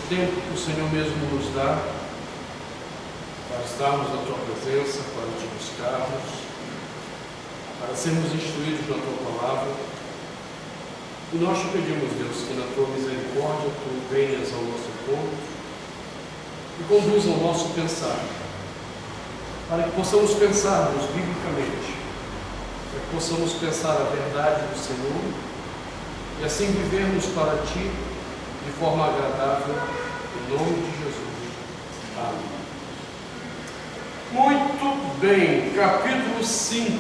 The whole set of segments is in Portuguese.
tempo que o Senhor mesmo nos dá para estarmos na Tua presença, para Te buscarmos, para sermos instruídos na Tua palavra. E nós te pedimos, Deus, que na Tua misericórdia Tu venhas ao nosso encontro e conduza o nosso pensar, para que possamos pensarmos biblicamente, para que possamos pensar a verdade do Senhor e assim vivermos para Ti de forma agradável, em nome de Jesus. Amém. Muito bem, capítulo 5,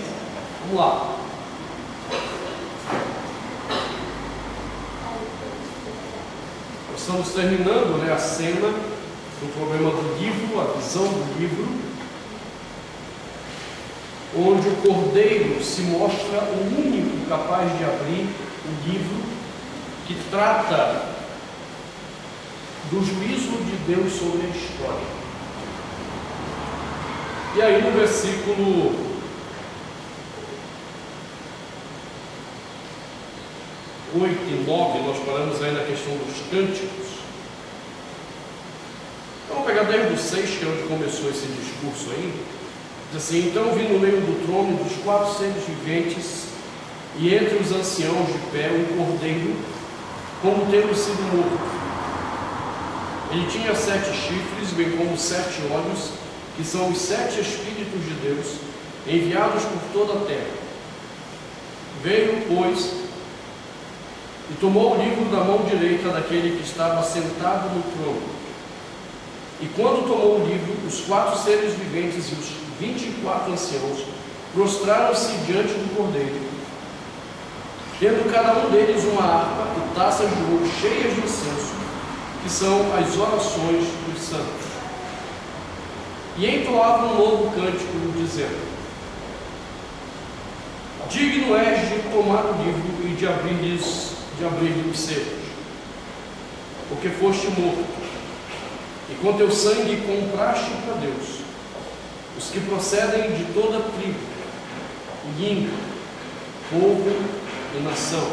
vamos lá. Nós estamos terminando, a cena do problema do livro, a visão do livro, onde o cordeiro se mostra o único capaz de abrir o livro que trata do juízo de Deus sobre a história. E aí no versículo 8 e 9, nós paramos aí na questão dos cânticos. Então, vamos pegar desde o 6, que é onde começou esse discurso aí. Diz assim: então vi no meio do trono dos 4 seres viventes, e entre os anciãos de pé, um cordeiro, como tendo sido morto. Ele tinha 7 chifres, bem como 7 olhos, que são os 7 Espíritos de Deus, enviados por toda a terra. Veio, pois, e tomou o livro da mão direita daquele que estava sentado no trono. E quando tomou o livro, os 4 seres viventes e os 24 anciãos prostraram-se diante do cordeiro, tendo cada um deles uma harpa e taças de ouro cheias de incenso, que são as orações dos santos. E entoavam um novo cântico, dizendo: digno és de tomar o livro e de abrir-lhe os selos, porque foste morto, e com teu sangue compraste para Deus os que procedem de toda tribo, língua, povo e nação.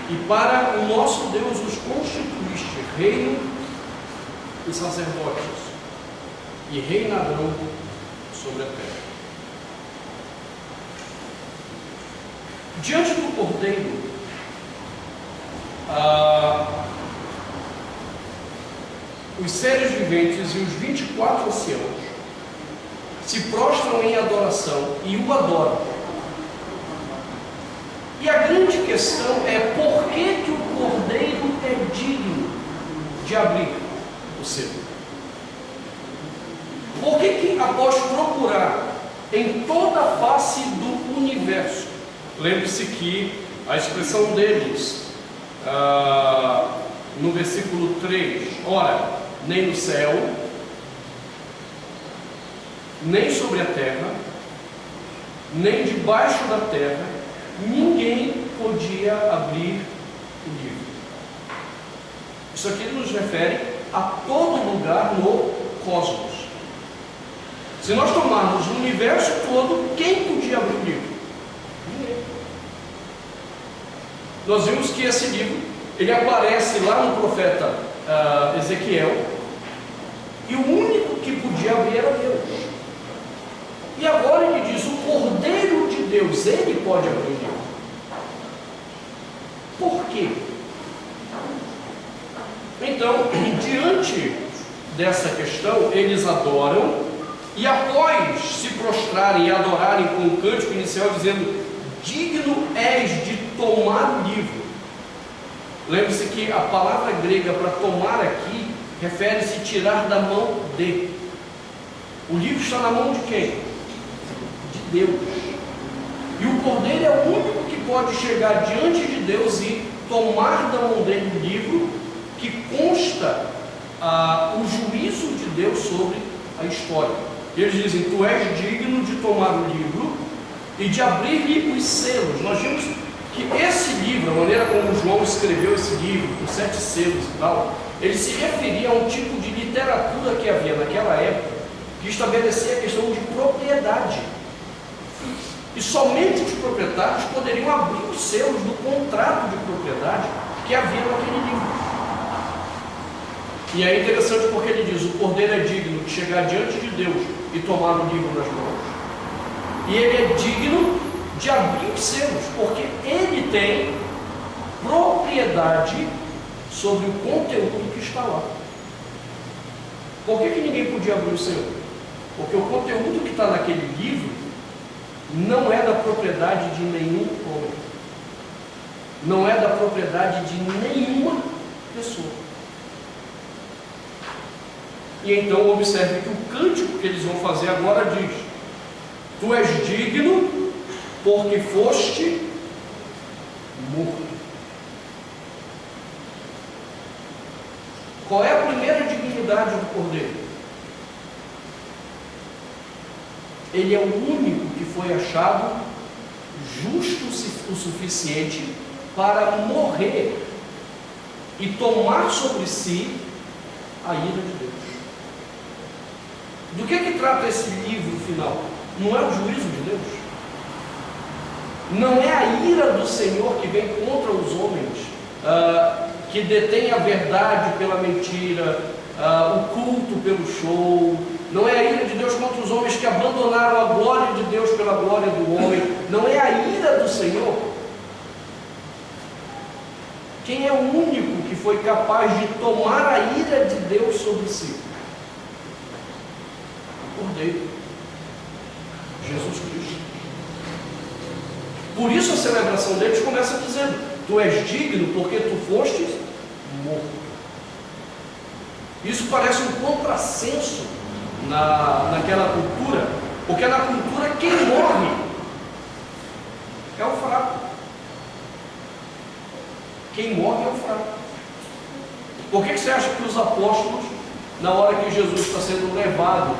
E para o nosso Deus os constituíste reino e sacerdotes, e reinarão sobre a terra. Diante do cordeiro, os seres viventes e os 24 anciãos se prostram em adoração e o adoram. E a grande questão é: por que o cordeiro é digno de abrir o selo? Por que após procurar em toda a face do universo, lembre-se que a expressão deles no versículo 3, ora, nem no céu, nem sobre a terra, nem debaixo da terra, ninguém podia abrir o livro. Isso aqui nos refere a todo lugar no cosmos. Se nós tomarmos o universo todo, quem podia abrir o livro? Ninguém. Nós vimos que esse livro, ele aparece lá no profeta Ezequiel, e o único que podia abrir era Deus. E agora ele diz: o Cordeiro de Deus, ele pode abrir o livro. Por quê? Então, diante dessa questão, eles adoram, e após se prostrarem e adorarem com o cântico inicial, dizendo: digno és de tomar o livro. Lembre-se que a palavra grega para tomar aqui refere-se a tirar da mão de. O livro está na mão de quem? De Deus. E o cordeiro é o único que pode chegar diante de Deus e tomar da mão dele o livro que consta o juízo de Deus sobre a história. E eles dizem: tu és digno de tomar o livro e de abrir-lhe os selos. Nós vimos que esse livro, a maneira como João escreveu esse livro, com 7 selos e tal, ele se referia a um tipo de literatura que havia naquela época, que estabelecia a questão de propriedade. E somente os proprietários poderiam abrir os selos do contrato de propriedade que havia naquele livro. E é interessante porque ele diz: o cordeiro é digno de chegar diante de Deus e tomar o livro nas mãos. E ele é digno de abrir os selos, porque ele tem propriedade sobre o conteúdo que está lá. Por que ninguém podia abrir o selo? Porque o conteúdo que está naquele livro não é da propriedade de nenhum homem, não é da propriedade de nenhuma pessoa. E então observe que o cântico que eles vão fazer agora diz: tu és digno porque foste morto. Qual é a primeira dignidade do cordeiro? Ele é o único que foi achado justo o suficiente para morrer e tomar sobre si a ira de Deus. Do que trata esse livro final? Não é o juízo de Deus? Não é a ira do Senhor que vem contra os homens, que detém a verdade pela mentira, o culto pelo show. Não é a ira de Deus contra os homens que abandonaram a glória de Deus pela glória do homem. Não é a ira do Senhor. Quem é o único que foi capaz de tomar a ira de Deus sobre si? O Cordeiro, Jesus Cristo. Por isso a celebração deles começa dizendo: tu és digno porque tu fostes morto. Isso parece um contrassenso naquela cultura, porque na cultura quem morre é o fraco. Quem morre é o fraco. Por que você acha que os apóstolos, na hora que Jesus está sendo levado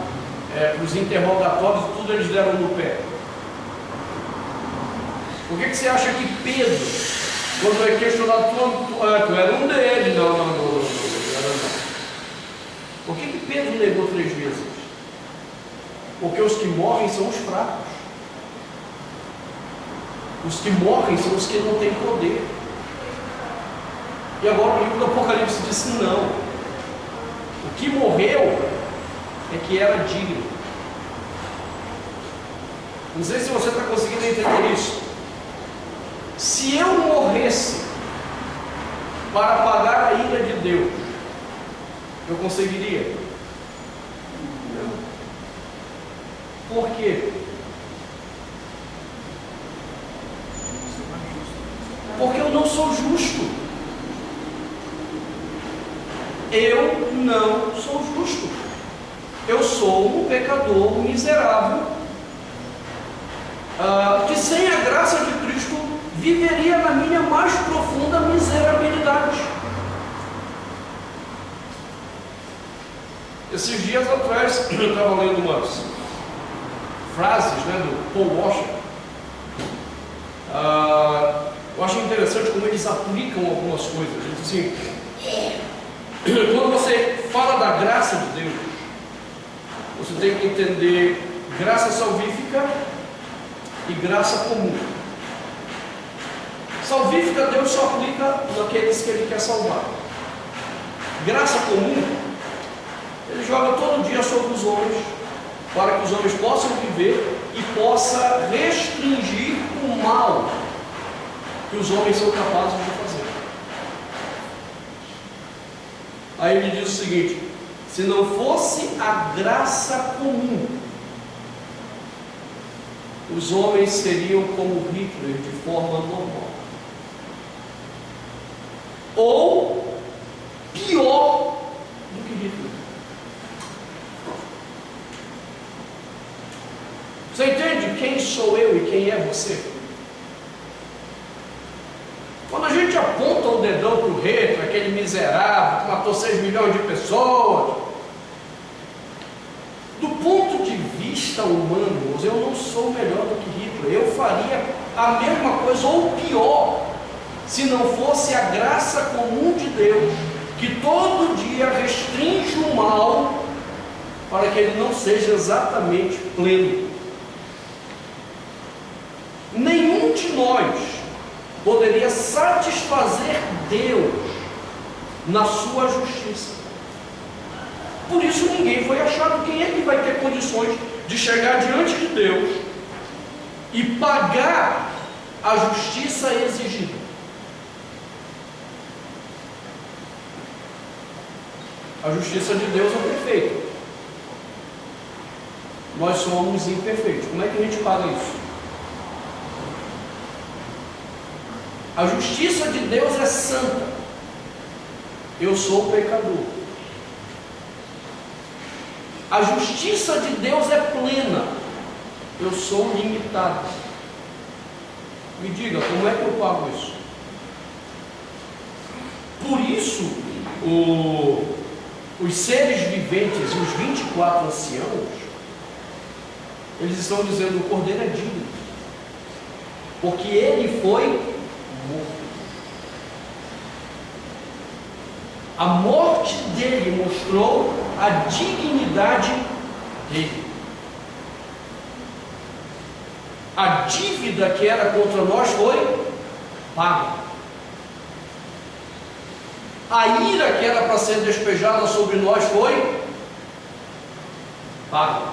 para os interrogatórios, tudo eles deram no pé? Por que você acha que Pedro, quando é questionado, tu era um deles? Não era não. Por que Pedro negou 3 vezes? Porque os que morrem são os fracos. Os que morrem são os que não têm poder. E agora o livro do Apocalipse disse: não. O que morreu é que era digno. Não sei se você está conseguindo entender isso. Se eu morresse para pagar a ira de Deus, eu conseguiria? Não. Por quê? Porque eu não sou justo. Eu não sou justo. Eu sou um pecador miserável, que sem a graça de Cristo viveria na minha mais profunda miserabilidade. Esses dias atrás eu estava lendo umas frases do Paul Washer. Eu acho interessante como eles aplicam algumas coisas. Assim, quando você fala da graça de Deus, você tem que entender graça salvífica e graça comum. Salvífica, Deus só aplica naqueles que Ele quer salvar. Graça comum, Ele joga todo dia sobre os homens, para que os homens possam viver e possa restringir o mal que os homens são capazes de fazer. Aí ele diz o seguinte: se não fosse a graça comum, os homens seriam como Hitler de forma normal, ou pior do que Hitler. Você entende quem sou eu e quem é você? Quando a gente aponta o dedão para o Hitler, aquele miserável que matou 6 milhões de pessoas, do ponto de vista humano, eu não sou melhor do que Hitler. Eu faria a mesma coisa ou pior, se não fosse a graça comum de Deus, que todo dia restringe o mal para que ele não seja exatamente pleno. Nenhum de nós poderia satisfazer Deus na sua justiça. Por isso ninguém foi achado. Quem é que vai ter condições de chegar diante de Deus e pagar a justiça exigida? A justiça de Deus é perfeita. Nós somos imperfeitos. Como é que a gente paga isso? A justiça de Deus é santa. Eu sou pecador. A justiça de Deus é plena. Eu sou limitado. Me diga, como é que eu pago isso? Por isso, os seres viventes e os 24 anciãos, eles estão dizendo: o Cordeiro é digno, porque ele foi morto. A morte dele mostrou a dignidade dele. A dívida que era contra nós foi paga. A ira que era para ser despejada sobre nós foi paga.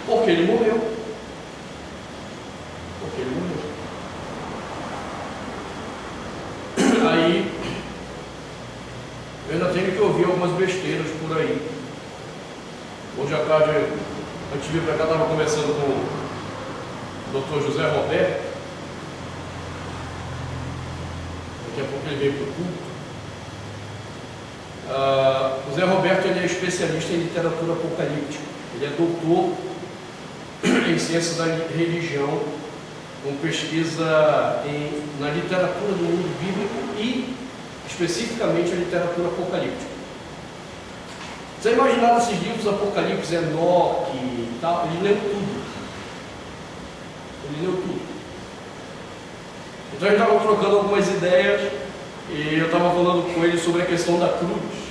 Porque ele morreu. Porque ele morreu. Aí, eu ainda tenho que ouvir algumas besteiras por aí. Hoje à tarde, antes de vir para cá, estava conversando com o Dr. José Roberto. Daqui a pouco ele veio para o culto. O Zé Roberto, ele é especialista em literatura apocalíptica. Ele é doutor em ciência da religião, com pesquisa na literatura do mundo bíblico e especificamente a literatura apocalíptica. Você imaginar esses livros Apocalipse, Enoque e tal? Ele leu tudo. Ele leu tudo. Então a gente estava trocando algumas ideias e eu estava falando com ele sobre a questão da cruz.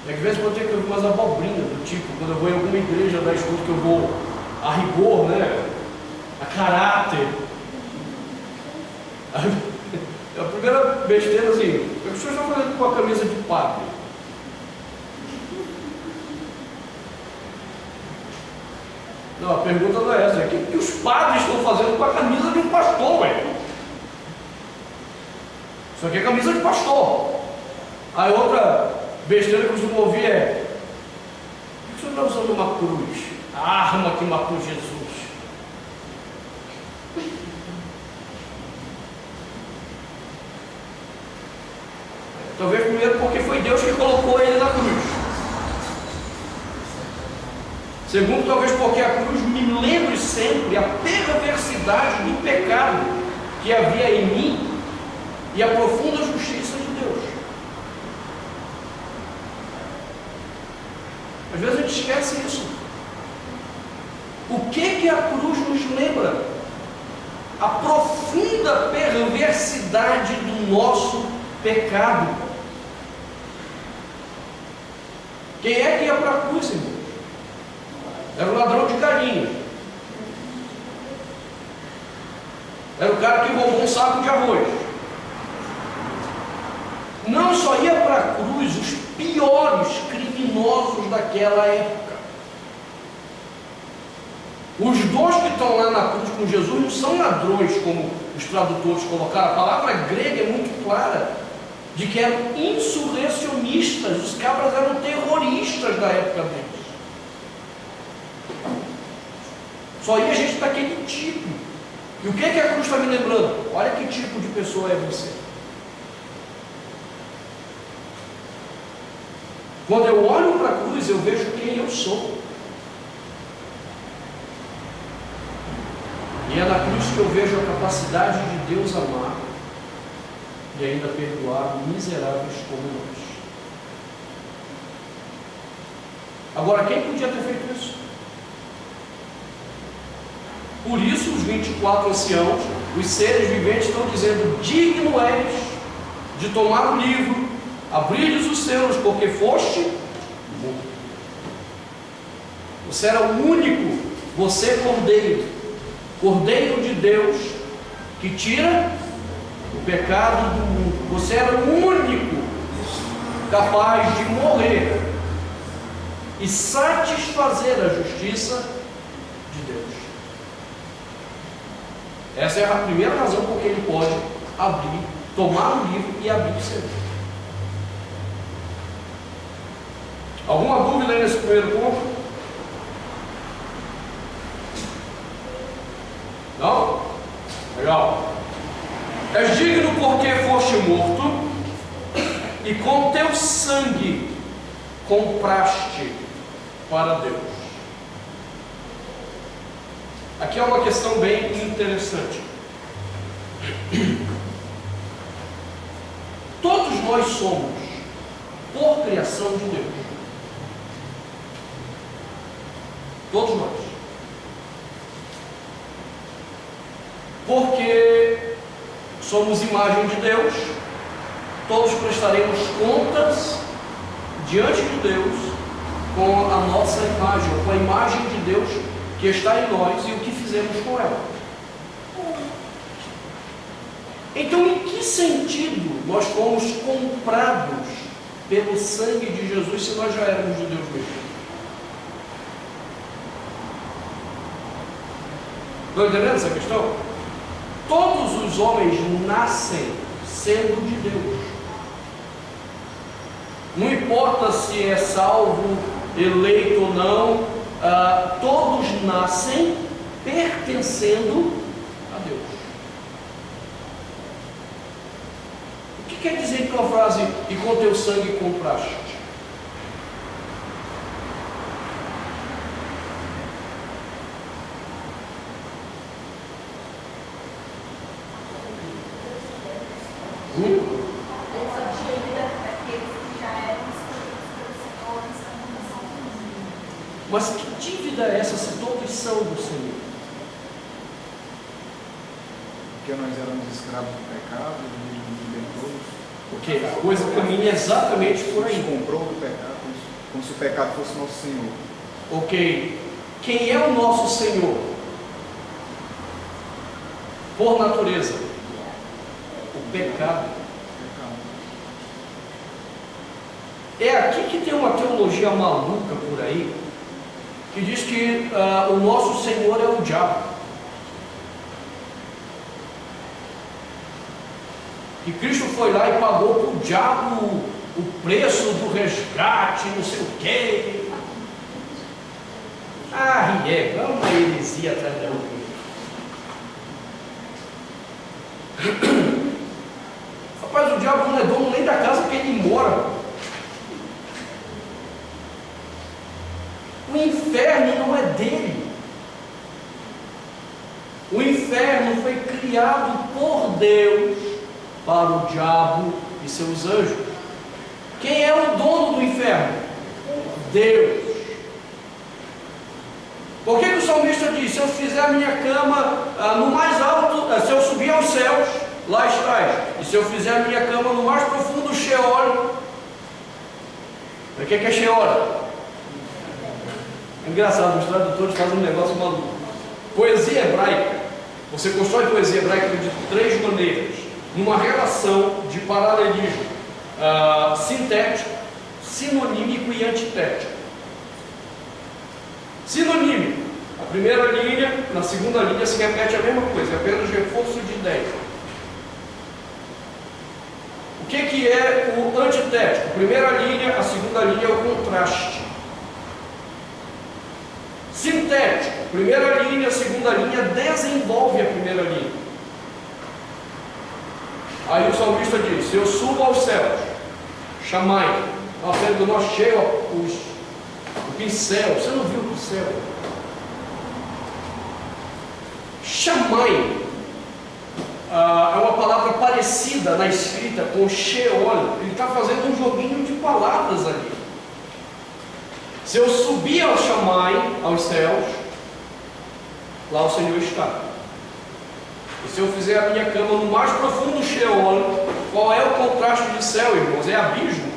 É que às vezes eu tenho que ouvir umas abobrinhas do tipo, quando eu vou em alguma igreja da escuta que eu vou a rigor, né? A caráter. A primeira besteira assim, a pessoa está fazendo com a camisa de padre. Não, a pergunta não é essa, é o que os padres estão fazendo com a camisa de um pastor, ué? Isso aqui é camisa de pastor. Aí outra besteira que eu costumo ouvir é: por que o senhor está usando uma cruz? A arma que matou Jesus. Talvez primeiro porque foi Deus que colocou ele na cruz. Segundo, talvez porque a cruz me lembre sempre a perversidade do pecado que havia em mim e a profunda justiça de Deus. Às vezes a gente esquece isso. O que a cruz nos lembra? A profunda perversidade do nosso pecado. Quem é que ia para a cruz, irmão? Era o ladrão de galinha. Era o cara que roubou um saco de arroz. Não só ia para a cruz os piores criminosos daquela época. Os dois que estão lá na cruz com Jesus não são ladrões, como os tradutores colocaram. A palavra grega é muito clara, de que eram insurrecionistas. Os cabras eram terroristas da época deles. Só ia gente daquele tipo. E o que a cruz está me lembrando? Olha que tipo de pessoa é você. Quando eu olho para a cruz, eu vejo quem eu sou. E é na cruz que eu vejo a capacidade de Deus amar e ainda perdoar miseráveis como nós. Agora, quem podia ter feito isso? Por isso os 24 anciãos, os seres viventes, estão dizendo: digno és de tomar o livro, abrir-lhes os selos, porque foste morto. Você era o único, você Cordeiro, Cordeiro de Deus, que tira o pecado do mundo. Você era o único capaz de morrer e satisfazer a justiça de Deus. Essa é a primeira razão por que ele pode abrir, tomar o livro e abrir o selo. Alguma dúvida aí nesse primeiro ponto? Não? Legal. És digno porque foste morto e com teu sangue compraste para Deus. Aqui é uma questão bem interessante. Todos nós somos por criação de Deus. Todos nós. Porque somos imagem de Deus, todos prestaremos contas diante de Deus com a nossa imagem, com a imagem de Deus que está em nós e o que fizemos com ela. Então, em que sentido nós fomos comprados pelo sangue de Jesus se nós já éramos de Deus mesmo? Estão entendendo essa questão? Todos os homens nascem sendo de Deus. Não importa se é salvo, eleito ou não, todos nascem pertencendo a Deus. O que quer dizer com a frase, e com teu sangue compraste? Mas que dívida é essa se todos são do Senhor? Porque nós éramos escravos do pecado, Ele nos libertou. Porque a coisa caminha exatamente por aí. Nos comprou do pecado, como se o pecado fosse nosso Senhor. Ok. Quem é o nosso Senhor? Por natureza. O pecado. É aqui que tem uma teologia maluca por aí, que diz que o nosso Senhor é o diabo. Que Cristo foi lá e pagou para o diabo o preço do resgate, não sei o quê. É uma heresia atrás da outra. Rapaz, o diabo não é dono nem da casa que ele mora. O inferno não é dele. O inferno foi criado por Deus para o diabo e seus anjos. Quem é o dono do inferno? Deus. Por que o salmista diz: se eu fizer a minha cama no mais alto, se eu subir aos céus, lá estás, e se eu fizer a minha cama no mais profundo Sheol? O que é Sheol? É engraçado, os tradutores fazem um negócio maluco. Poesia hebraica, você constrói poesia hebraica de três maneiras: numa relação de paralelismo sintético, sinonímico e antitético. Sinonímico: a primeira linha, na segunda linha se repete a mesma coisa, é apenas reforço de ideia. O que é o antitético? A primeira linha, a segunda linha é o contraste. Sintético: primeira linha, segunda linha desenvolve a primeira linha. Aí o salmista diz: se eu subo aos céus, chamai. Nós temos nós cheio o pincel. Você não viu o pincel? Chamai é uma palavra parecida na escrita com Sheol. Ele está fazendo um joguinho de palavras ali. Se eu subir ao Chamai, aos céus, lá o Senhor está. E se eu fizer a minha cama no mais profundo Sheol, qual é o contraste de céu, irmãos? É abismo.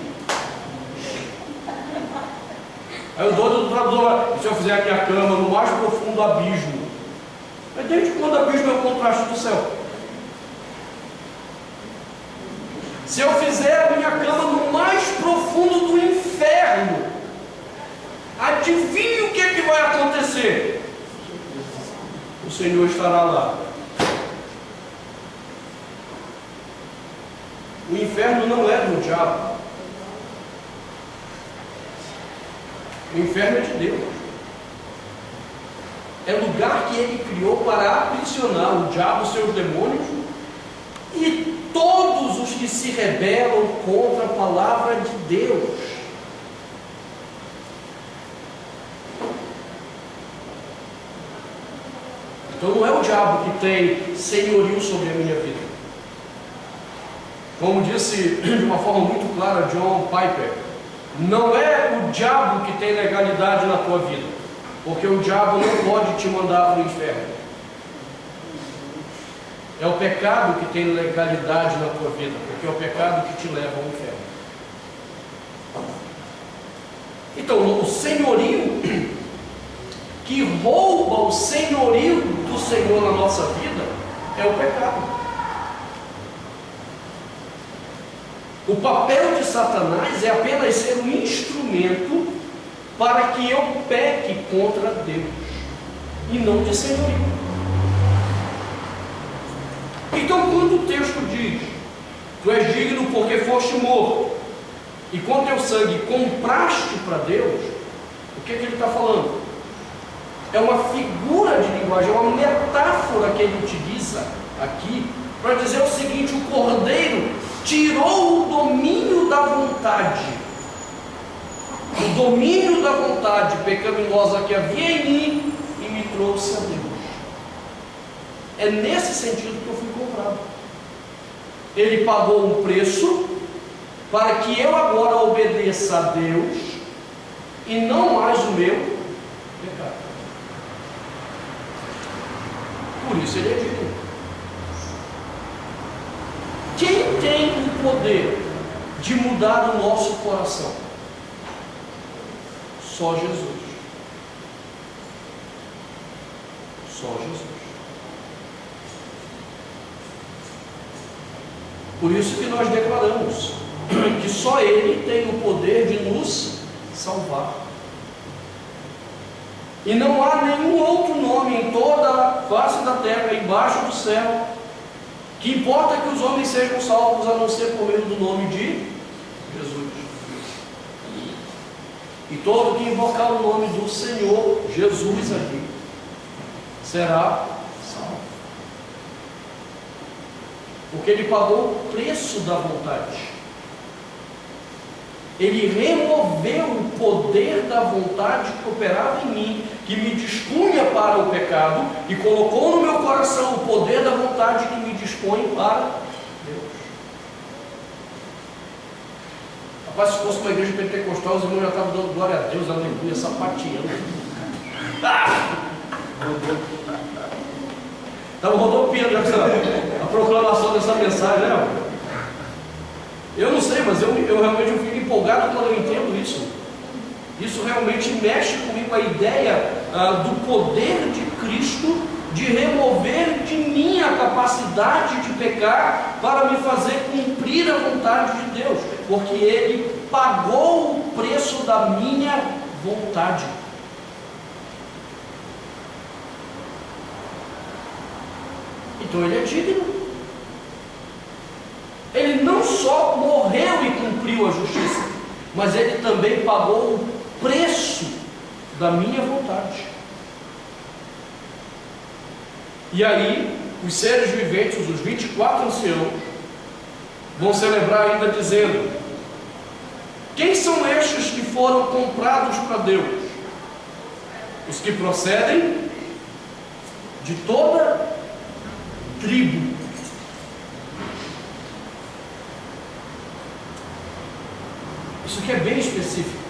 Aí o dono do tradutor: e se eu fizer a minha cama no mais profundo abismo? Mas desde quando abismo é o contraste do céu? Se eu fizer a minha cama no mais profundo do inferno, adivinhe o que é que vai acontecer? O Senhor estará lá. O inferno não é do diabo. O inferno é de Deus. É lugar que Ele criou para aprisionar o diabo, seus demônios e todos os que se rebelam contra a palavra de Deus. Então não é o diabo que tem senhorio sobre a minha vida. Como disse de uma forma muito clara John Piper, não é o diabo que tem legalidade na tua vida, porque o diabo não pode te mandar para o inferno. É o pecado que tem legalidade na tua vida, porque é o pecado que te leva ao inferno. Então, o senhorio que rouba o senhorio do Senhor na nossa vida é o pecado. O papel de Satanás é apenas ser um instrumento para que eu peque contra Deus e não de senhorio. Então, quando o texto diz: tu és digno porque foste morto e com teu sangue compraste para Deus, o que é que ele está falando? É uma figura de linguagem, é uma metáfora que ele utiliza aqui para dizer o seguinte: o cordeiro tirou o domínio da vontade, o domínio da vontade pecaminosa que havia em mim e me trouxe a Deus. É nesse sentido que eu fui comprado. Ele pagou um preço para que eu agora obedeça a Deus e não mais o meu pecado. Por isso ele é digno. Quem tem o poder de mudar o nosso coração? Só Jesus. Só Jesus. Por isso que nós declaramos que só Ele tem o poder de nos salvar. E não há nenhum outro nome em toda a face da terra, embaixo do céu, que importa que os homens sejam salvos, a não ser por meio do nome de Jesus. E todo que invocar o nome do Senhor Jesus aqui será salvo. Porque Ele pagou o preço da vontade. Ele removeu o poder da vontade que operava em mim, que me dispunha para o pecado, e colocou no meu coração o poder da vontade que me dispõe para Deus. Rapaz, se fosse uma igreja pentecostal, os irmãos já estavam dando glória a Deus, aleluia, sapateando. Estava rodopiando a proclamação dessa mensagem, né? Eu não sei, mas eu realmente fico empolgado quando eu entendo isso. Isso realmente mexe comigo, a ideia do poder de Cristo de remover de mim a capacidade de pecar para me fazer cumprir a vontade de Deus, porque Ele pagou o preço da minha vontade. Então Ele é digno. Ele não só morreu e cumpriu a justiça, mas Ele também pagou o preço da minha vontade. E aí, os seres viventes, os 24 anciãos, vão celebrar ainda dizendo: quem são estes que foram comprados para Deus? Os que procedem de toda tribo. Isso aqui é bem específico.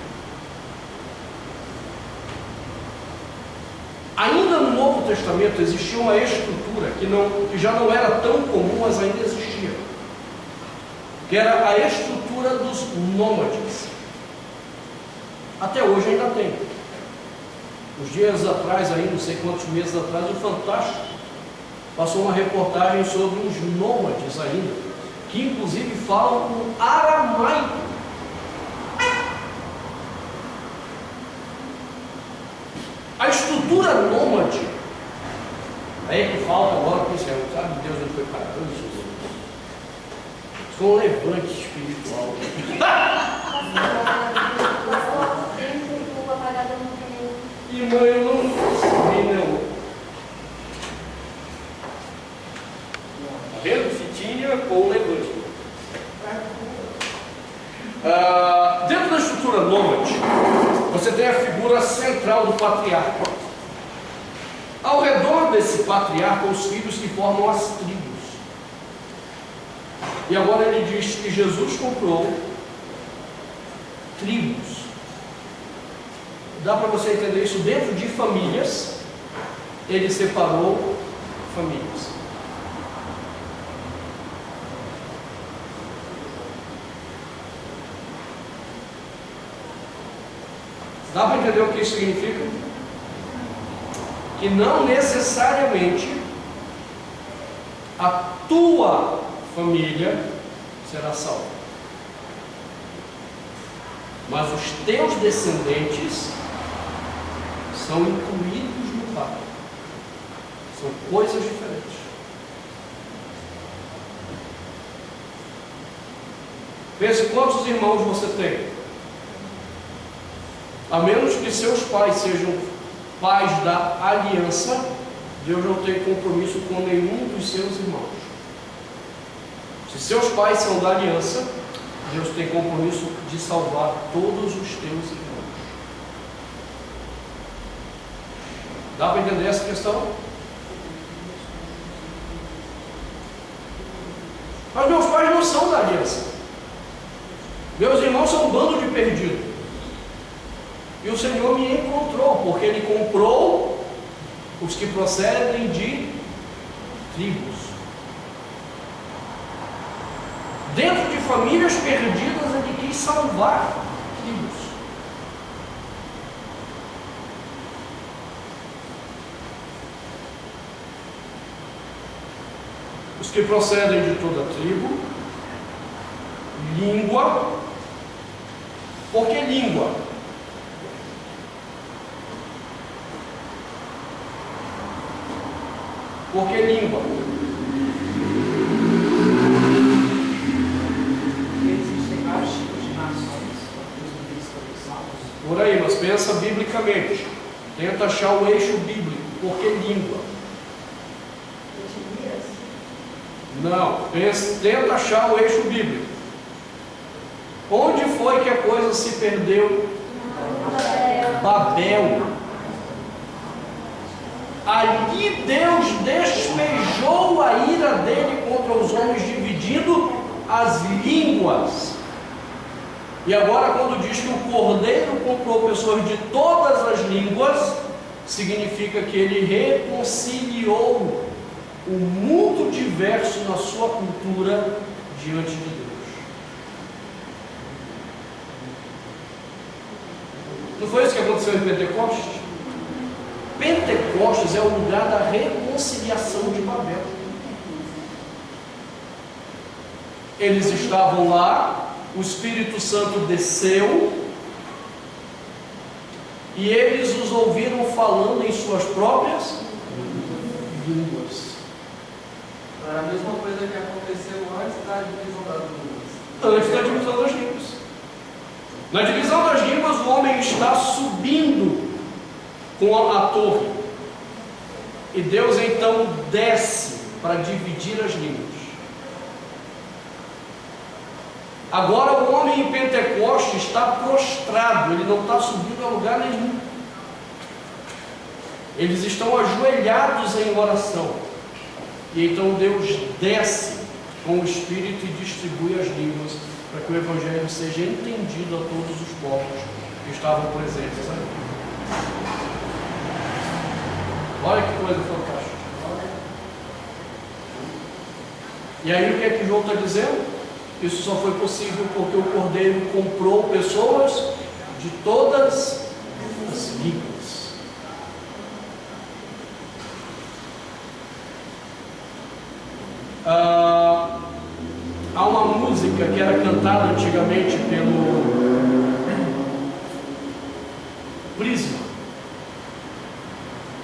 Ainda no Novo Testamento existia uma estrutura que já não era tão comum, mas ainda existia, que era a estrutura dos nômades. Até hoje ainda tem. Uns dias atrás, aí, não sei quantos meses atrás, o Fantástico passou uma reportagem sobre os nômades ainda, que inclusive falam o aramaico. A estrutura nômade, aí que falta agora, porque sabe Deus não foi parado, foi um levante espiritual. Irmã, eu não consegui, não. Tá vendo? Se tinha com levante. Dentro da estrutura nômade, você tem a figura central do patriarca. Ao redor desse patriarca, os filhos que formam as tribos. E agora ele diz que Jesus comprou tribos. Dá para você entender isso dentro de famílias. Ele separou famílias. Dá para entender o que isso significa? Que não necessariamente a tua família será salva, mas os teus descendentes são incluídos no pacto. São coisas diferentes. Pense quantos irmãos você tem. A menos que seus pais sejam pais da aliança, Deus não tem compromisso com nenhum dos seus irmãos. Se seus pais são da aliança, Deus tem compromisso de salvar todos os teus irmãos. Dá para entender essa questão? Mas meus pais não são da aliança. Meus irmãos são um bando de perdidos. E o Senhor me encontrou, porque Ele comprou os que procedem de tribos. Dentro de famílias perdidas, Ele quis salvar tribos. Os que procedem de toda tribo, língua. Por que língua? Por que língua? Existem vários tipos de nações, por aí, mas pensa biblicamente. Tenta achar o eixo bíblico. Por que língua? Não, tenta achar o eixo bíblico. Onde foi que a coisa se perdeu? Babel. Ali Deus despejou a ira dele contra os homens, dividindo as línguas. E agora, quando diz que o Cordeiro comprou pessoas de todas as línguas, significa que ele reconciliou o mundo diverso na sua cultura diante de Deus. Não foi isso que aconteceu em Pentecostes? Pentecostes é o lugar da reconciliação de Babel. Eles estavam lá, o Espírito Santo desceu e eles os ouviram falando em suas próprias línguas. Era a mesma coisa que aconteceu antes da divisão das línguas. Antes da divisão das línguas. Na divisão das línguas, o homem está subindo com a torre. E Deus então desce para dividir as línguas. Agora o homem em Pentecostes está prostrado, ele não está subindo a lugar nenhum. Eles estão ajoelhados em oração. E então Deus desce com o Espírito e distribui as línguas para que o Evangelho seja entendido a todos os povos que estavam presentes ali. Olha que coisa fantástica. E aí o que é que João está dizendo? Isso só foi possível porque o Cordeiro comprou pessoas de todas as línguas. Há música que era cantada antigamente pelo Prisma,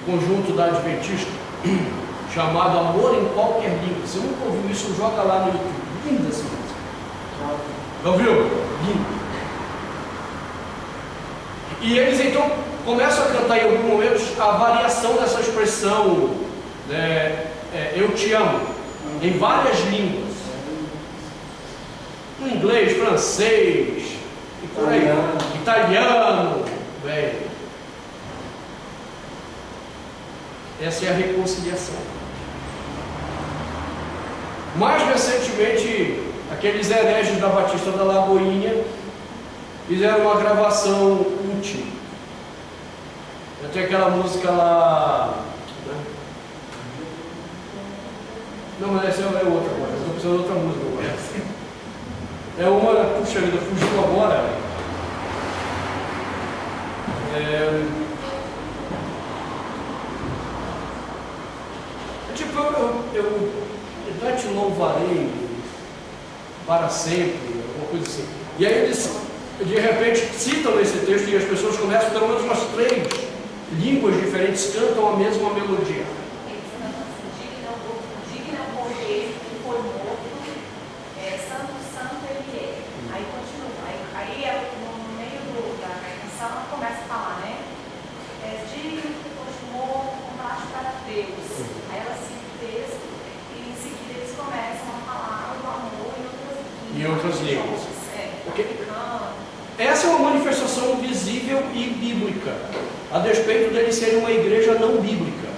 conjunto da Adventista, chamado Amor em Qualquer Língua. Você nunca ouviu isso? Joga lá no YouTube. Linda essa música. Já ouviu? Linda. E eles então começam a cantar em alguns momentos a variação dessa expressão, eu te amo, em várias línguas. No inglês, francês, e por aí, italiano, velho. Essa é a reconciliação. Mais recentemente, aqueles hereges da Batista da Lagoinha fizeram uma gravação útil. Tem aquela música lá. Não, mas essa é outra agora. Estou precisando de outra música agora. É uma. Puxa vida, fugiu agora. Tipo, eu te louvarei para sempre, alguma coisa assim. E aí eles, de repente, citam esse texto e as pessoas começam, pelo menos umas 3 línguas diferentes, cantam a mesma melodia. Eles cantam assim, digno é o cordeiro que foi morto, santo, santo ele é. Aí continua, aí no meio da canção começa a falar, né? Digno que foste morto, combate para Deus. Aí ela cita o texto e em seguida eles começam a falar do amor em outras línguas. Okay. Essa é uma manifestação visível e bíblica, a despeito deles serem uma igreja não bíblica.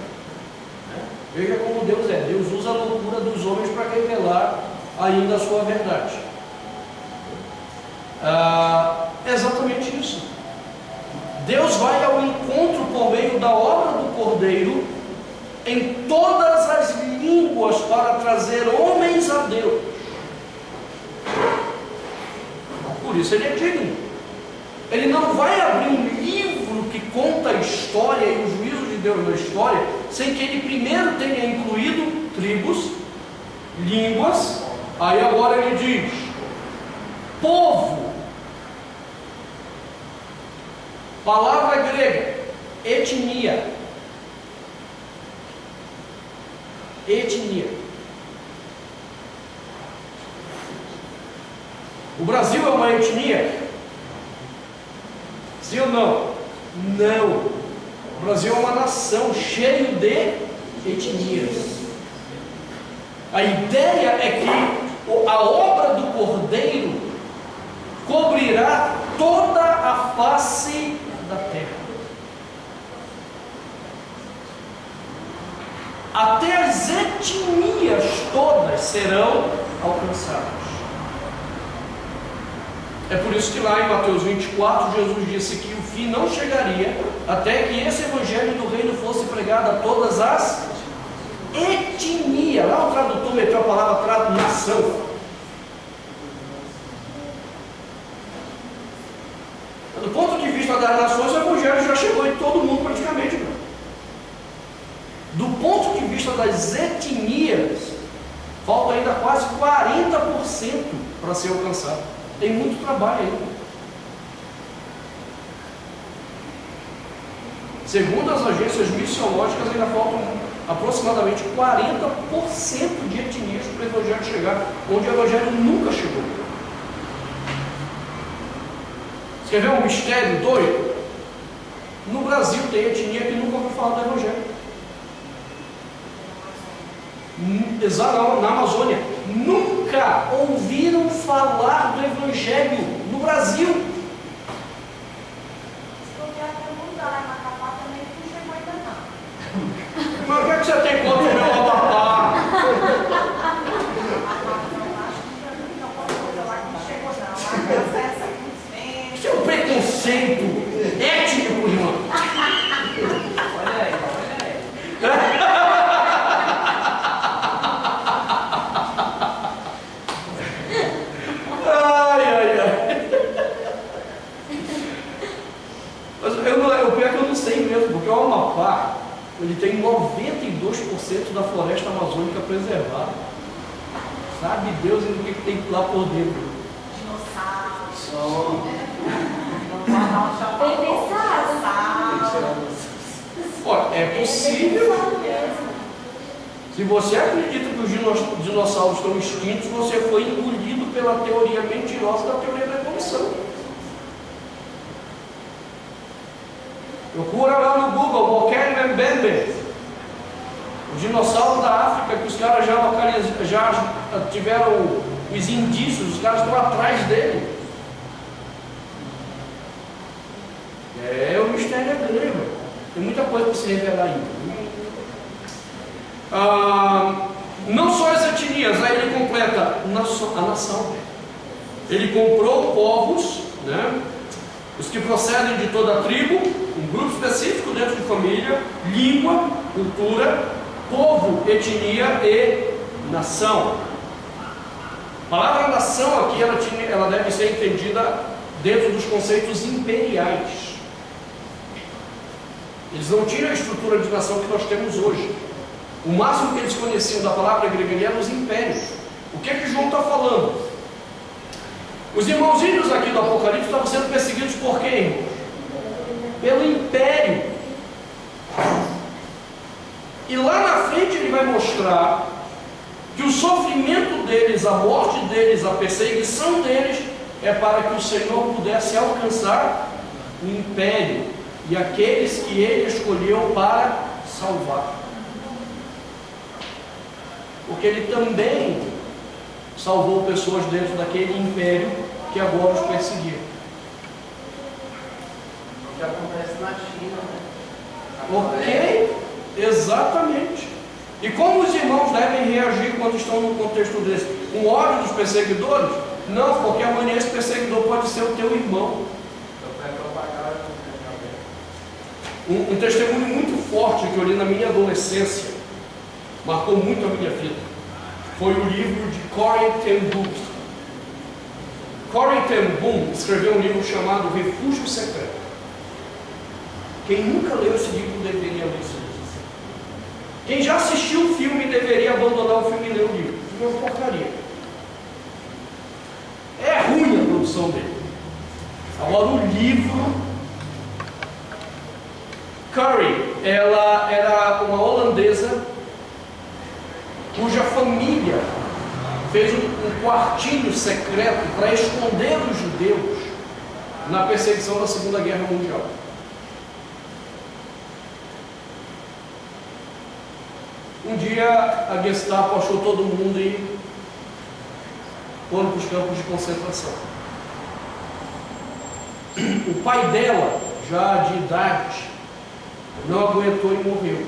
Veja como Deus é. Deus usa a loucura dos homens para revelar ainda a sua verdade. É exatamente isso. Deus vai ao encontro por meio da obra do Cordeiro em todas as línguas para trazer homens a Deus. Por isso ele é digno. Ele não vai abrir um livro que conta a história e o juízo de Deus na história sem que ele primeiro tenha incluído tribos, línguas. Aí agora ele diz povo, palavra grega, etnia. O Brasil é uma etnia? Sim ou não? Não. O Brasil é uma nação cheia de etnias. A ideia é que a obra do Cordeiro cobrirá toda a face da terra. Até as etnias todas serão alcançadas. É por isso que lá em Mateus 24, Jesus disse que o fim não chegaria até que esse evangelho do reino fosse pregado a todas as etnias. Lá o tradutor meteu a palavra nação. Do ponto de vista das nações, o evangelho já chegou em todo mundo praticamente. Do ponto de vista das etnias, falta ainda quase 40% para ser alcançado. Tem muito trabalho ainda. Segundo as agências missiológicas, ainda faltam aproximadamente 40% de etnias para o evangelho chegar, onde o evangelho nunca chegou. Você quer ver um mistério doido? No Brasil tem etnia que nunca ouviu falar do evangelho. Na Amazônia nunca ouviram falar do evangelho no Brasil. Se eu vier perguntar lá em Macapá também não chegou ainda não. Mas o que é que você tem contra o meu Amapá? Isso é um preconceito étnico, irmão. Olha aí. Porque o Amapá, ele tem 92% da floresta amazônica preservada. Sabe Deus e o que tem lá por dentro. Dinossauro. Bem pensado. Olha, é possível. Se você acredita que os dinossauros estão extintos, você foi engolido pela teoria mentirosa da teoria da evolução. Procura lá no Google, Mokele Mbembe, o dinossauro da África, que os caras já tiveram os indícios, os caras estão atrás dele. O mistério é grande, tem muita coisa para se revelar ainda. Não só as etnias, aí ele completa a nação. Ele comprou povos, né? Os que procedem de toda a tribo, um grupo específico dentro de família, língua, cultura, povo, etnia e nação. A palavra nação aqui, ela deve ser entendida dentro dos conceitos imperiais. Eles não tinham a estrutura de nação que nós temos hoje. O máximo que eles conheciam da palavra grega eram os impérios. O que é que João está falando? Os irmãozinhos aqui do Apocalipse estavam sendo perseguidos por quem, irmãos? Pelo império. E lá na frente ele vai mostrar que o sofrimento deles, a morte deles, a perseguição deles é para que o Senhor pudesse alcançar o império e aqueles que ele escolheu para salvar. Porque ele também salvou pessoas dentro daquele império que agora os perseguia. O que acontece na China, né? Ok? Exatamente. E como os irmãos devem reagir quando estão num contexto desse? Com ódio dos perseguidores? Não, porque amanhã esse perseguidor pode ser o teu irmão. Um testemunho muito forte que eu li na minha adolescência, marcou muito a minha vida, foi o livro de Corrie ten Boom. Corrie ten Boom escreveu um livro chamado Refúgio Secreto. Quem nunca leu esse livro deveria ler esse livro. Quem já assistiu o filme deveria abandonar o filme e ler o livro. Isso é uma porcaria. É ruim a produção dele. Agora o livro... Corrie, ela era uma holandesa cuja família fez um quartinho secreto para esconder os judeus na perseguição da Segunda Guerra Mundial. Um dia a Gestapo achou todo mundo e foram para os campos de concentração. O pai dela, já de idade, não aguentou e morreu.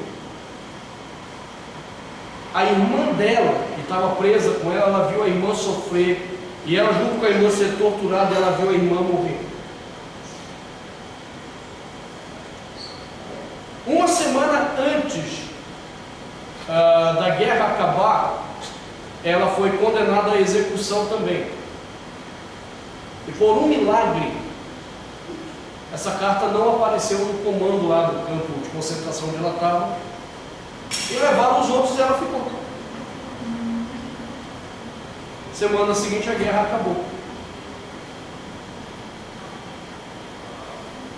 A irmã dela, que estava presa com ela, ela viu a irmã sofrer, e ela, junto com a irmã, ser torturada, ela viu a irmã morrer. Uma semana antes da guerra acabar, ela foi condenada à execução também. E por um milagre, essa carta não apareceu no comando lá do campo de concentração onde ela estava. E levaram os outros e ela ficou. Semana seguinte a guerra acabou.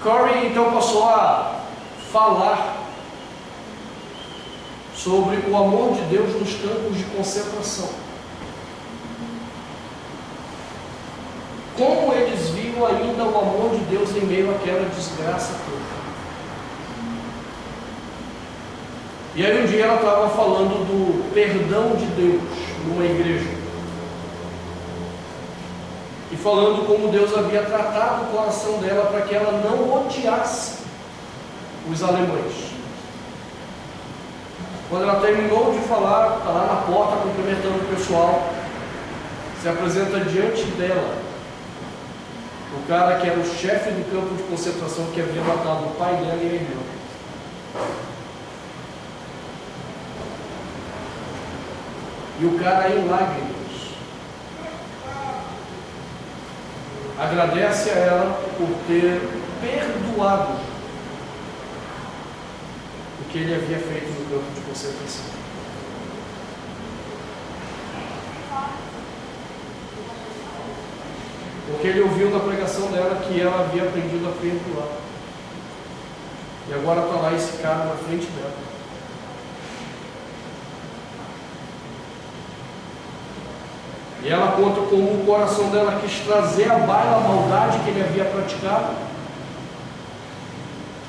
Corrie então passou a falar sobre o amor de Deus nos campos de concentração. Como eles viam ainda o amor de Deus em meio àquela desgraça toda. E aí um dia ela estava falando do perdão de Deus numa igreja. E falando como Deus havia tratado o coração dela para que ela não odiasse os alemães. Quando ela terminou de falar, está lá na porta cumprimentando o pessoal, se apresenta diante dela o cara que era o chefe do campo de concentração que havia matado o pai dela e a irmã. E o cara, em lágrimas, agradece a ela por ter perdoado o que ele havia feito no campo de concentração. Porque ele ouviu na pregação dela que ela havia aprendido a perdoar. E agora está lá esse cara na frente dela. E ela conta como o coração dela quis trazer à baila a maldade que ele havia praticado.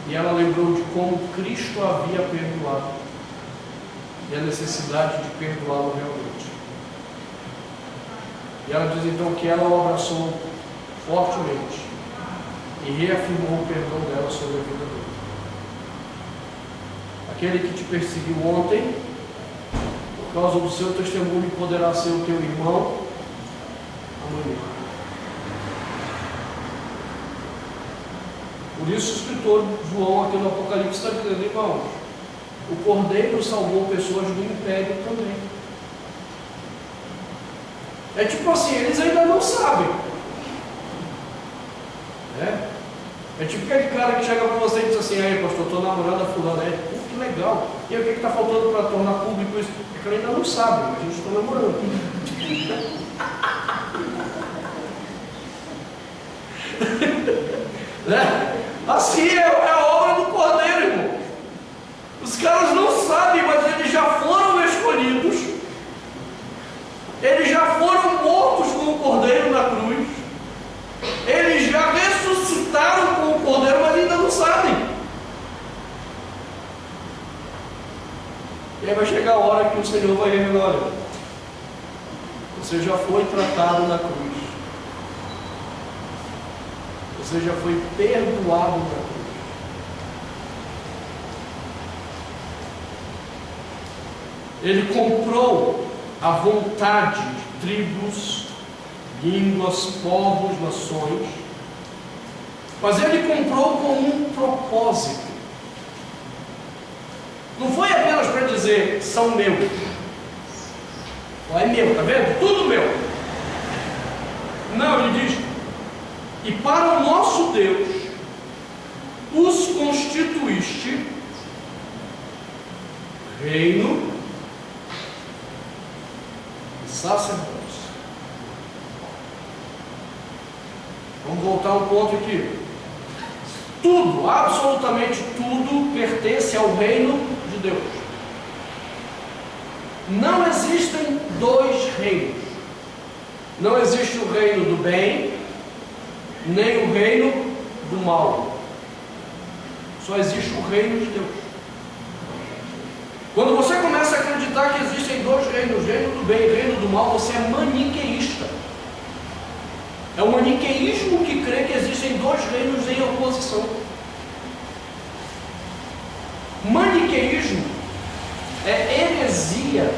E ela lembrou de como Cristo havia perdoado. E a necessidade de perdoá-lo realmente. E ela diz então que ela o abraçou fortemente e reafirmou o perdão dela sobre a vida dele. Aquele que te perseguiu ontem, por causa do seu testemunho, poderá ser o teu irmão amanhã. Por isso o escritor João aqui no Apocalipse está dizendo, irmãos, o Cordeiro salvou pessoas do império também. É tipo assim, eles ainda não sabem. É tipo aquele cara que chega para você e diz assim, aí pastor, estou namorando a fulana, que legal. E aí o que está faltando para tornar público isso? É que ele ainda não sabe, mas a gente está namorando. Assim é a obra do Cordeiro, irmão. Os caras não sabem, mas eles já foram escolhidos. Eles já foram mortos com o Cordeiro na cruz. Eles já ressuscitaram com o Cordeiro, mas ainda não sabem. E aí vai chegar a hora que o Senhor vai revelar, olha, você já foi tratado na cruz. Você já foi perdoado na cruz. Ele comprou a vontade de tribos, línguas, povos, nações, mas ele comprou com um propósito. Não foi apenas para dizer, são meus. É meu, tá vendo? Tudo meu. Não, ele diz, e para o nosso Deus, os constituíste reino e sacerdócio. Vamos voltar um ponto aqui. Tudo, absolutamente tudo, pertence ao reino de Deus. Não existem dois reinos. Não existe o reino do bem, nem o reino do mal. Só existe o reino de Deus. Quando você começa a acreditar que existem dois reinos, reino do bem e reino do mal, você é maniqueísta. É o maniqueísmo que crê que existem dois reinos em oposição. Maniqueísmo é heresia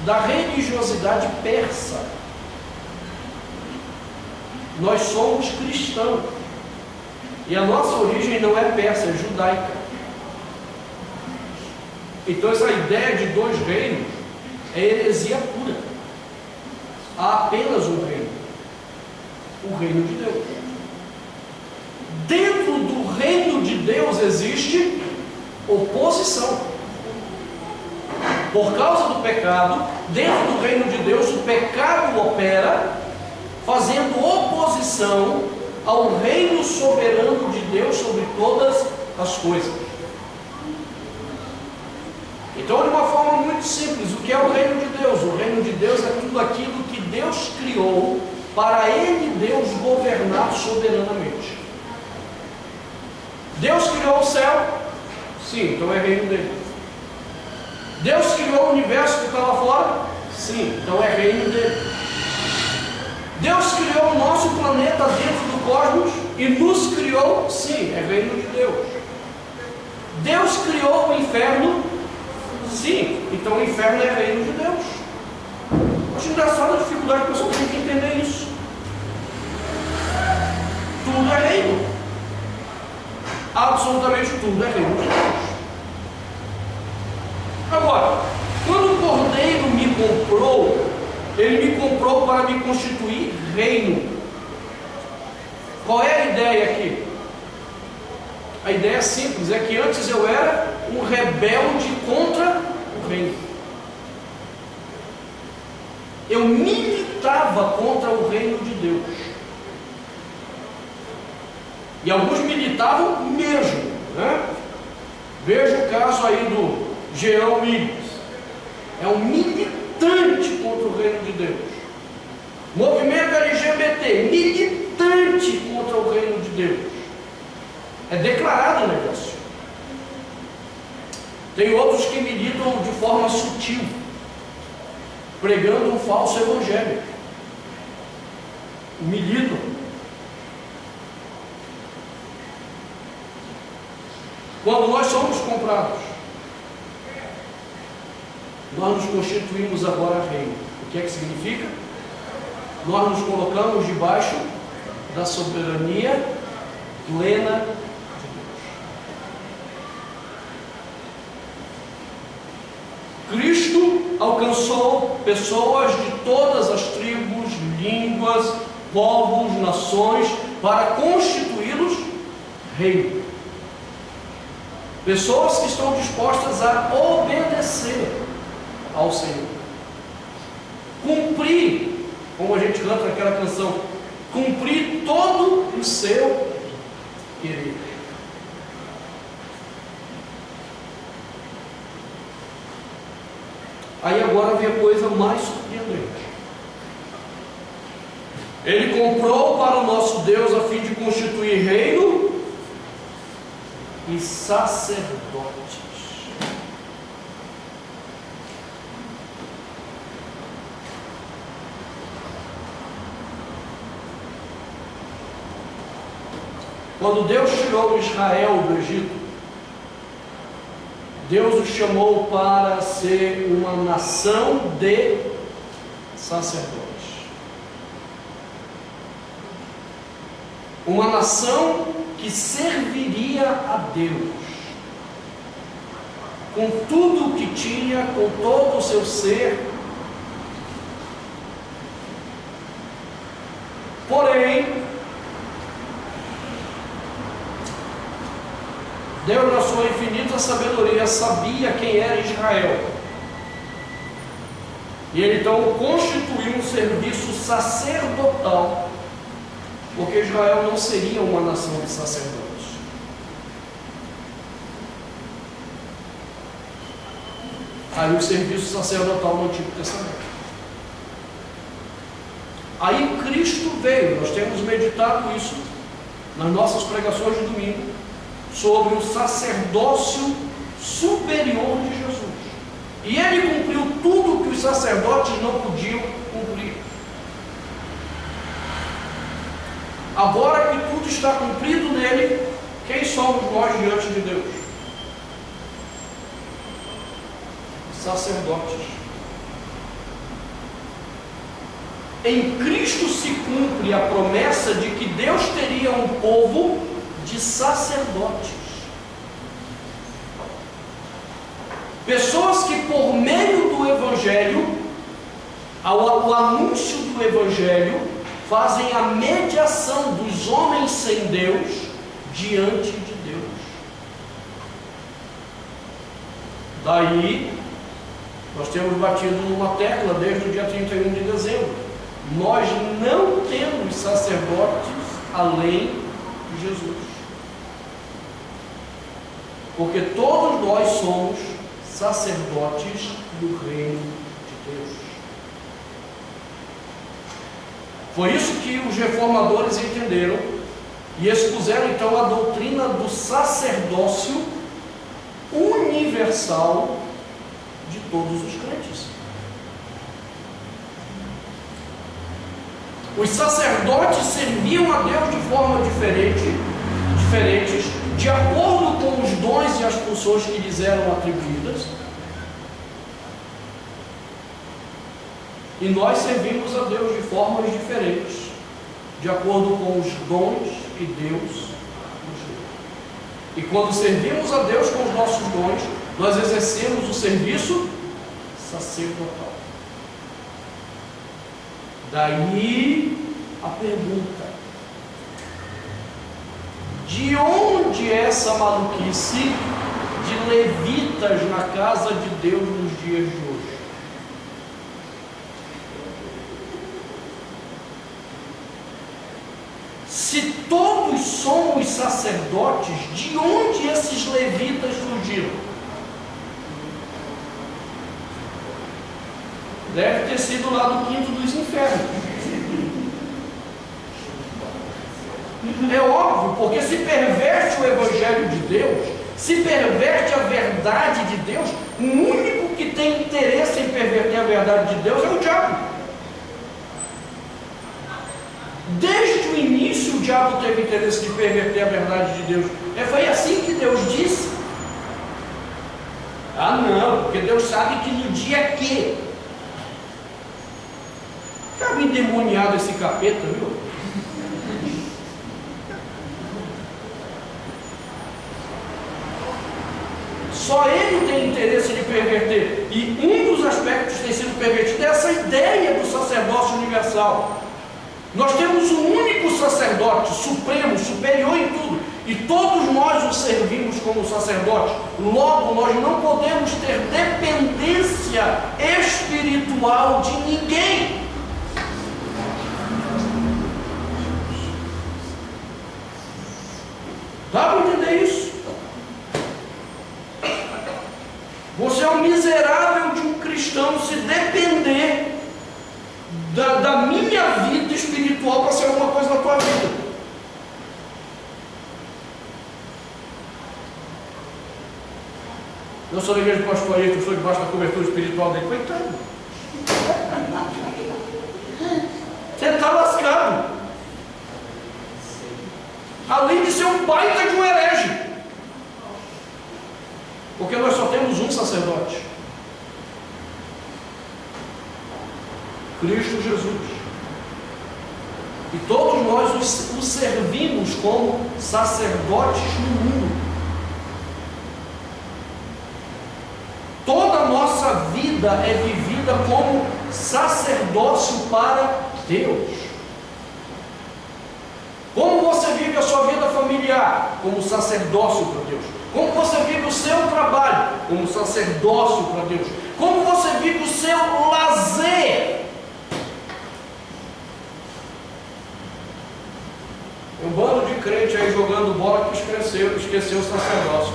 da religiosidade persa. Nós somos cristãos e a nossa origem não é persa, é judaica. Então essa ideia de dois reinos é heresia pura. Há apenas um reino, o reino de Deus. Dentro do reino de Deus existe oposição. Por causa do pecado, dentro do reino de Deus, o pecado opera, fazendo oposição ao reino soberano de Deus sobre todas as coisas. Então, de uma forma muito simples, o que é o reino de Deus? O reino de Deus é tudo aquilo que Deus criou para Ele, Deus, governar soberanamente. Deus criou o céu? Sim, então é reino dele. Deus criou o universo que está lá fora? Sim, então é reino dele. Deus criou o nosso planeta dentro do cosmos e nos criou? Sim, é reino de Deus. Deus criou o inferno? Sim, então o inferno é reino de Deus. Acho engraçado a dificuldade que a pessoa tem que entender isso. Tudo é reino. Absolutamente tudo é reino de Deus. Agora, quando o Cordeiro me comprou, ele me comprou para me constituir reino. Qual é a ideia aqui? A ideia simples é que antes eu era um rebelde contra o reino. eu militava contra o reino de Deus. E alguns militavam mesmo, né? Veja o caso aí do Jean Willis. É um militante contra o reino de Deus. Movimento LGBT, militante contra o reino de Deus. É declarado o negócio. Tem outros que militam de forma sutil, pregando um falso evangelho. Militam. Quando nós somos comprados, nós nos constituímos agora reino. O que é que significa? Nós nos colocamos debaixo da soberania plena de Deus. Cristo alcançou pessoas de todas as tribos, línguas, povos, nações, para constituí-los reino. Pessoas que estão dispostas a obedecer ao Senhor. Cumprir, como a gente canta naquela canção, cumprir todo o seu querer. Aí agora vem a coisa mais surpreendente. Ele comprou para o nosso Deus a fim de constituir reino e sacerdotes. Quando Deus tirou Israel do Egito, Deus os chamou para ser uma nação de sacerdotes. Uma nação que serviria a Deus com tudo o que tinha, com todo o seu ser. Porém, Deus, na sua infinita sabedoria, sabia quem era Israel. E Ele então constituiu um serviço sacerdotal, porque Israel não seria uma nação de sacerdotes. Aí o serviço sacerdotal no Antigo Testamento. Aí Cristo veio, nós temos meditado isso nas nossas pregações de domingo, sobre o sacerdócio superior de Jesus. E Ele cumpriu tudo que os sacerdotes não podiam cumprir. Agora que tudo está cumprido nele, quem somos nós diante de Deus? Sacerdotes. Em Cristo se cumpre a promessa de que Deus teria um povo de sacerdotes. Pessoas que por meio do Evangelho, ao anúncio do Evangelho, fazem a mediação dos homens sem Deus diante de Deus. Daí, nós temos batido numa tecla desde o dia 31 de dezembro. Nós não temos sacerdotes além de Jesus. Porque todos nós somos sacerdotes do reino de Deus. Foi isso que os reformadores entenderam e expuseram então a doutrina do sacerdócio universal de todos os crentes. Os sacerdotes serviam a Deus de forma diferentes, de acordo com os dons e as funções que lhes eram atribuídas. E nós servimos a Deus de formas diferentes, de acordo com os dons que Deus nos deu. E quando servimos a Deus com os nossos dons, nós exercemos o serviço sacerdotal. Daí a pergunta: de onde é essa maluquice de levitas na casa de Deus nos dias de hoje? Se todos somos sacerdotes, de onde esses levitas surgiram? Deve ter sido lá do quinto dos infernos. É óbvio, porque se perverte o Evangelho de Deus, se perverte a verdade de Deus, o único que tem interesse em perverter a verdade de Deus é o diabo. Desde o início o diabo teve interesse de perverter a verdade de Deus. Foi assim que Deus disse. Ah não, porque Deus sabe que no dia que estava endemoniado esse capeta, viu? Só ele tem interesse de perverter. E um dos aspectos que tem sido pervertido é essa ideia do sacerdócio universal. Nós temos um único sacerdote, supremo, superior em tudo. E todos nós o servimos como sacerdote. Logo, nós não podemos ter dependência espiritual de ninguém. Dá para entender isso? Você é um miserável de um cristão se depender da minha vida espiritual para ser alguma coisa na tua vida. Eu sou da igreja do pastor Ayrton, eu sou debaixo da cobertura espiritual dele. Coitado. Você está lascado. Além de ser um baita de um herege. Porque nós só temos um sacerdote. Cristo Jesus. E todos nós o servimos como sacerdotes no mundo. Toda a nossa vida é vivida como sacerdócio para Deus. Como você vive a sua vida familiar? Como sacerdócio para Deus. Como você vive o seu trabalho? Como sacerdócio para Deus. Como você vive o seu lazer? Um bando de crente aí jogando bola que esqueceu o sacerdócio.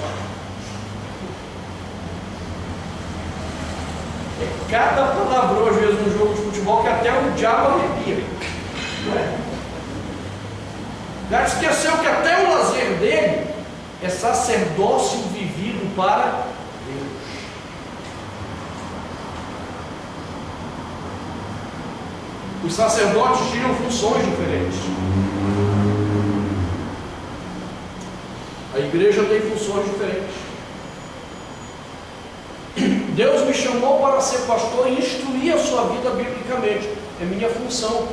É cada palavrão às vezes no jogo de futebol que até o diabo arrepia. Não é? O cara esqueceu que até o lazer dele é sacerdócio vivido para Deus. Os sacerdotes tinham funções diferentes. A igreja tem funções diferentes. Deus me chamou para ser pastor e instruir a sua vida biblicamente. É minha função.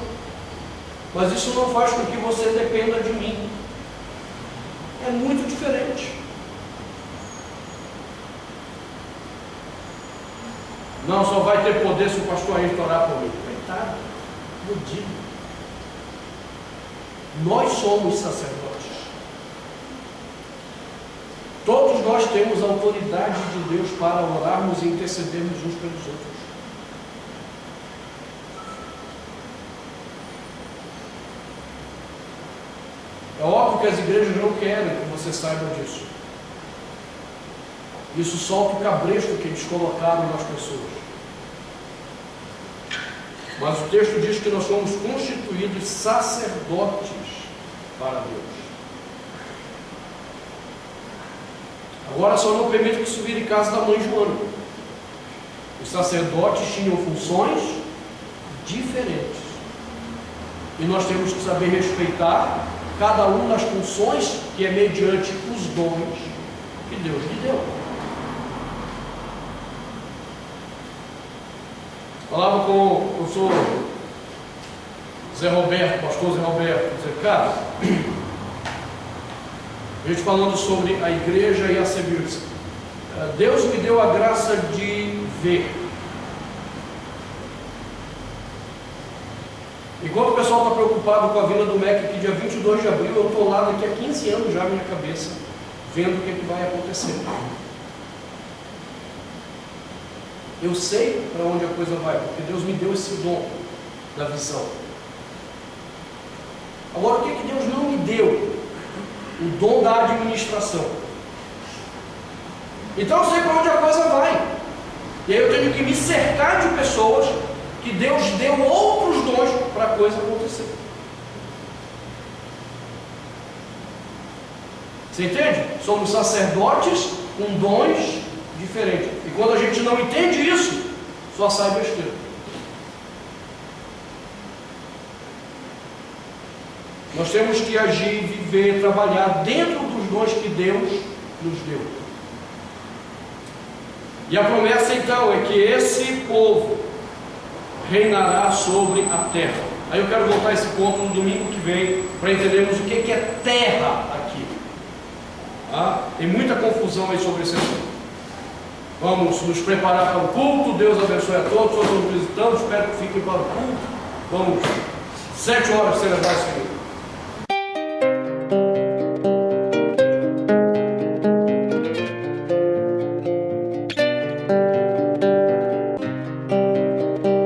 Mas isso não faz com que você dependa de mim. É muito diferente. Não, só vai ter poder se o pastor Ayrton orar por mim. Coitado, iludido. Nós somos sacerdotes. Todos nós temos a autoridade de Deus para orarmos e intercedermos uns pelos outros. É óbvio que as igrejas não querem que você saiba disso. Isso solta o cabresto que eles colocaram nas pessoas. Mas o texto diz que nós somos constituídos sacerdotes para Deus. Agora só não permite que isso vire casa da mãe Joana. Os sacerdotes tinham funções diferentes. E nós temos que saber respeitar cada um das funções que é mediante os dons que Deus lhe deu. Falava com o professor Zé Roberto, pastor Zé Roberto, dizendo, cara, a gente falando sobre a igreja e a sembiose. Deus me deu a graça de ver. Enquanto o pessoal está preocupado com a vinda do MEC aqui dia 22 de abril, eu estou lá daqui a 15 anos já na minha cabeça, vendo o que vai acontecer. Eu sei para onde a coisa vai, porque Deus me deu esse dom da visão. Agora, o que Deus não me deu? O dom da administração. Então eu sei para onde a coisa vai. E aí eu tenho que me cercar de pessoas que Deus deu outros dons para a coisa acontecer. Você entende? Somos sacerdotes com dons diferentes. E quando a gente não entende isso, só sai besteira. Nós temos que agir, viver, trabalhar dentro dos dons que Deus nos deu. E a promessa então é que esse povo reinará sobre a terra. Aí eu quero voltar a esse ponto no domingo que vem, para entendermos o que é terra aqui. Tem muita confusão aí sobre esse assunto. Vamos nos preparar para o culto. Deus abençoe a todos. Todos nos visitando. Espero que fiquem para o culto. Vamos, 7 horas celebrar esse culto.